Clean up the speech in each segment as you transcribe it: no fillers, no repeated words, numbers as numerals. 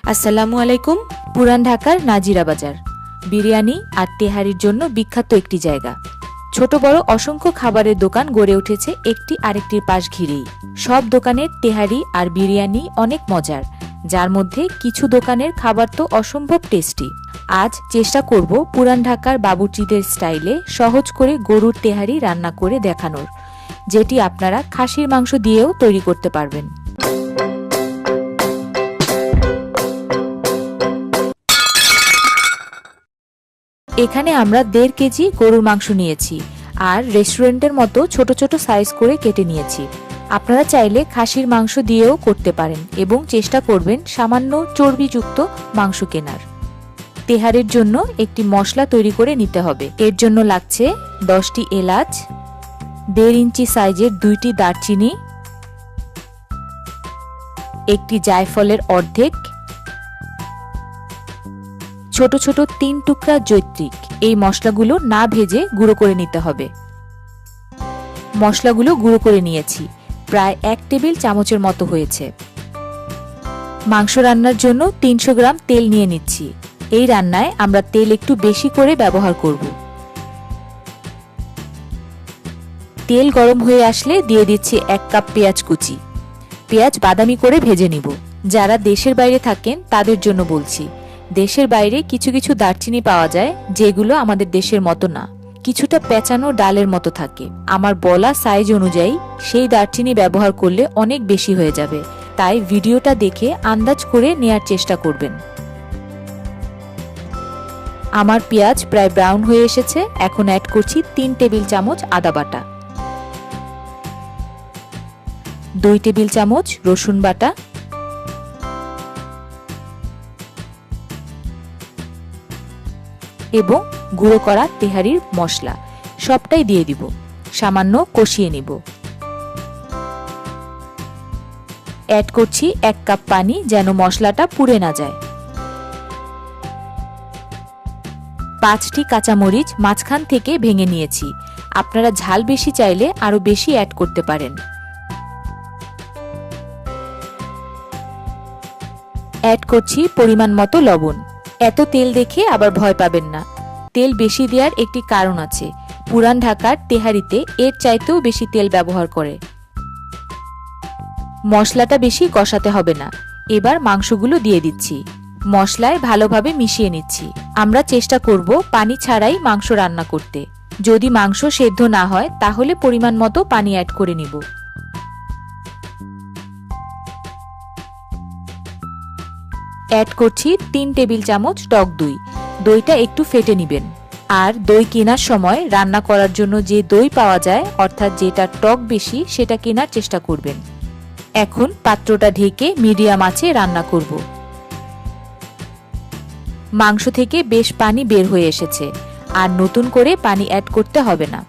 আসসালামু আলাইকুম। পুরান ঢাকার নাজিরা বাজার বিরিয়ানি আর তেহারির জন্য বিখ্যাত একটি জায়গা। ছোট বড় অসংখ্য খাবারের দোকান গড়ে উঠেছে একটি আরেকটির পাশ ঘিরেই। সব দোকানের তেহারি আর বিরিয়ানি অনেক মজার, যার মধ্যে কিছু দোকানের খাবার তো অসম্ভব টেস্টি। আজ চেষ্টা করব পুরান ঢাকার বাবুর্চিদের স্টাইলে সহজ করে গরুর তেহারি রান্না করে দেখানোর, যেটি আপনারা খাসির মাংস দিয়েও তৈরি করতে পারবেন। এখানে আমরা 1.5 কেজি গরুর মাংস নিয়েছি আর রেস্টুরেন্টের মতো ছোট ছোট সাইজ করে কেটে নিয়েছি। আপনারা চাইলে খাসির মাংস দিয়েও করতে পারেন এবং চেষ্টা করবেন সামান্য চর্বিযুক্ত মাংস কেনার। তেহারের জন্য একটি মশলা তৈরি করে নিতে হবে। এর জন্য লাগছে 10টি এলাচ, 1.5 ইঞ্চি সাইজের 2টি দারচিনি, একটি জায়ফলের অর্ধেক, ছোট ছোট 3 টুকরা জৈত্রিক। এই মশলাগুলো না ভেজে গুঁড়ো করে নিতে হবে। মশলাগুলো গুঁড়ো করে নিয়েছি, প্রায় 1 টেবিল চামচের মতো হয়েছে। মাংস রান্নার জন্য 300 গ্রাম তেল নিয়ে নিচ্ছি। এই রান্নায় আমরা তেল একটু বেশি করে ব্যবহার করব। তেল গরম হয়ে আসলে দিয়ে দিচ্ছি 1 কাপ পেঁয়াজ কুচি। পেঁয়াজ বাদামি করে ভেজে নিব। যারা দেশের বাইরে থাকেন তাদের জন্য বলছি, দেশের বাইরে কিছু কিছু দারচিনি পাওয়া যায় যেগুলো আমাদের দেশের মতো না, কিছুটা পেঁচানো ডালের মতো থাকে। আমার বলা সাইজ অনুযায়ী সেই দারচিনি ব্যবহার করলে অনেক বেশি হয়ে যাবে, তাই ভিডিওটা দেখে আন্দাজ করে নেয়ার চেষ্টা করবেন। আমার পেঁয়াজ প্রায় ব্রাউন হয়ে এসেছে। এখন অ্যাড করছি 3 টেবিল চামচ আদা বাটা, 2 টেবিল চামচ রসুন বাটা, এবং গুঁড়ো করা তেহারির মশলা সবটাই দিয়ে দিব। সামান্য কষিয়ে নিব। অ্যাড করছি 1 কাপ পানি, যেন মশলাটা পুড়ে না যায়। 5টি কাঁচামরিচ মাঝখান থেকে ভেঙে নিয়েছি। আপনারা ঝাল বেশি চাইলে আরো বেশি অ্যাড করতে পারেন। অ্যাড করছি পরিমাণ মতো লবণ। এত তেল দেখে আবার ভয় পাবেন না, তেল বেশি দেওয়ার একটি কারণ আছে। পুরান ঢাকার তেহারিতে এর চাইতেও বেশি তেল ব্যবহার করে। মশলাটা বেশি কষাতে হবে না। এবার মাংসগুলো দিয়ে দিচ্ছি। মশলায় ভালোভাবে মিশিয়ে নিচ্ছি। আমরা চেষ্টা করব পানি ছাড়াই মাংস রান্না করতে। যদি মাংস সেদ্ধ না হয় তাহলে পরিমাণ মতো পানি অ্যাড করে নিব। অ্যাড করছি 3 টেবিল চামচ টক দই। দইটা একটু ফেটে নিবেন। আর দই কেনার সময় রান্না করার জন্য যে দই পাওয়া যায়, অর্থাৎ যেটা টক বেশি, সেটা কেনার চেষ্টা করবেন। এখন পাত্রটা ঢেকে মিডিয়াম আঁচে রান্না করব। মাংস থেকে বেশ পানি বের হয়ে এসেছে, আর নতুন করে পানি অ্যাড করতে হবে না।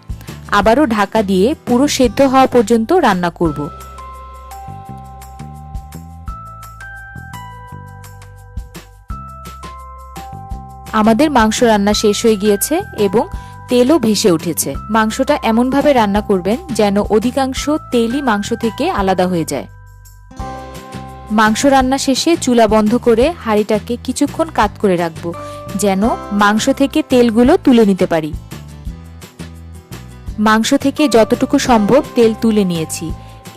আবারও ঢাকা দিয়ে পুরো সেদ্ধ হওয়া পর্যন্ত রান্না করব। আমাদের মাংস রান্না শেষ হয়ে গিয়েছে এবং তেলও ভেসে উঠেছে। মাংসটা এমনভাবে রান্না করবেন যেন অধিকাংশ তেলই মাংস থেকে আলাদা হয়ে যায়। মাংস রান্না শেষে চুলা বন্ধ করে হাঁড়িটাকে কিছুক্ষণ কাত করে রাখবো, যেন মাংস থেকে তেলগুলো তুলে নিতে পারি। মাংস থেকে যতটুকু সম্ভব তেল তুলে নিয়েছি।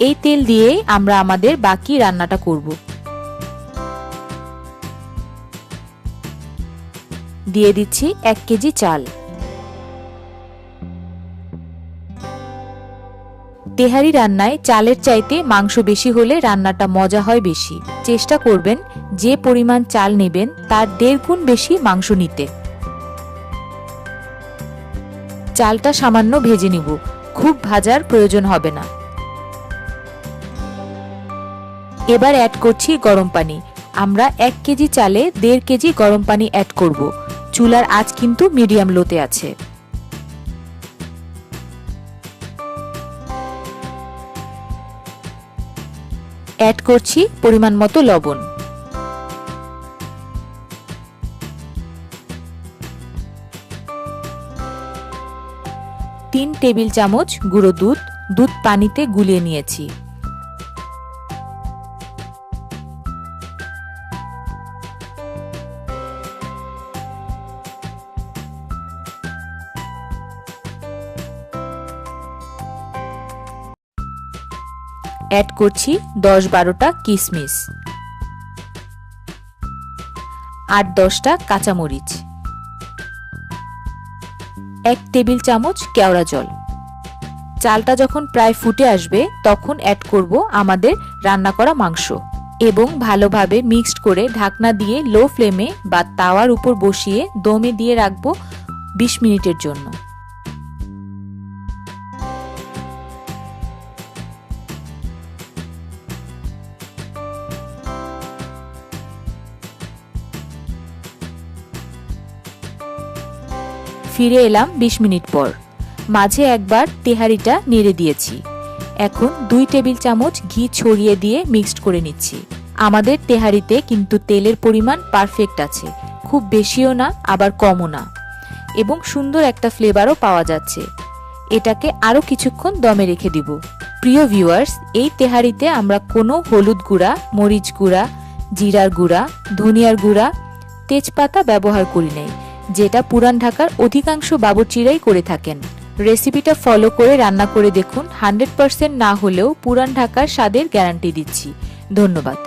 এই তেল দিয়েই আমরা আমাদের বাকি রান্নাটা করব। দিয়ে দিচ্ছি 1 কেজি চাল। তেহারি রান্নায় চালের চাইতে মাংস বেশি হলে রান্নাটা মজা হয় বেশি। চেষ্টা করবেন যে পরিমাণ চাল নেবেন তার 1.5 গুণ বেশি মাংস নিতে। চালটা সামান্য ভেজে নিব, খুব ভাজার প্রয়োজন হবে না। এবার অ্যাড করছি গরম পানি। আমরা 1 কেজি চালে 1.5 কেজি গরম পানি অ্যাড করব। চুলার আঁচ কিন্তু মিডিয়াম লোতে আছে। অ্যাড করছি পরিমাণ মতো লবণ। 3 টেবিল চামচ গুঁড়ো দুধ। দুধ পানিতে গুলিয়ে নিয়েছি। অ্যাড করছি 10-12টা কিশমিশ, 8-10টা কাঁচামরিচ, 1 টেবিল চামচ কেওড়া জল। চালটা যখন প্রায় ফুটে আসবে তখন অ্যাড করব আমাদের রান্না করা মাংস এবং ভালোভাবে মিক্সড করে ঢাকনা দিয়ে লো ফ্লেমে বা তাওয়ার উপর বসিয়ে দমে দিয়ে রাখবো 20 মিনিটের জন্য। ফিরে এলাম 20 মিনিট পর। মাঝে একবার তেহারিটা নেড়ে দিয়েছি। এখন 2 টেবিল চামচ ঘি ছড়িয়ে দিয়ে মিক্সড করে নিচ্ছি। আমাদের তেহারিতে কিন্তু তেলের পরিমাণ পারফেক্ট আছে, খুব বেশিও না আবার কমও না, এবং সুন্দর একটা ফ্লেভারও পাওয়া যাচ্ছে। এটাকে আরও কিছুক্ষণ দমে রেখে দিব। প্রিয় ভিউয়ার্স, এই তেহারিতে আমরা কোনো হলুদ গুঁড়া, মরিচ গুঁড়া, জিরার গুঁড়া, ধনিয়ার গুঁড়া, তেজপাতা ব্যবহার করি নাই, যেটা পুরান ঢাকার অধিকাংশ বাবুর্চিরাই করে থাকেন। রেসিপিটা ফলো করে রান্না করে দেখুন, 100% না হলেও পুরান ঢাকার স্বাদের গ্যারান্টি দিচ্ছি। ধন্যবাদ।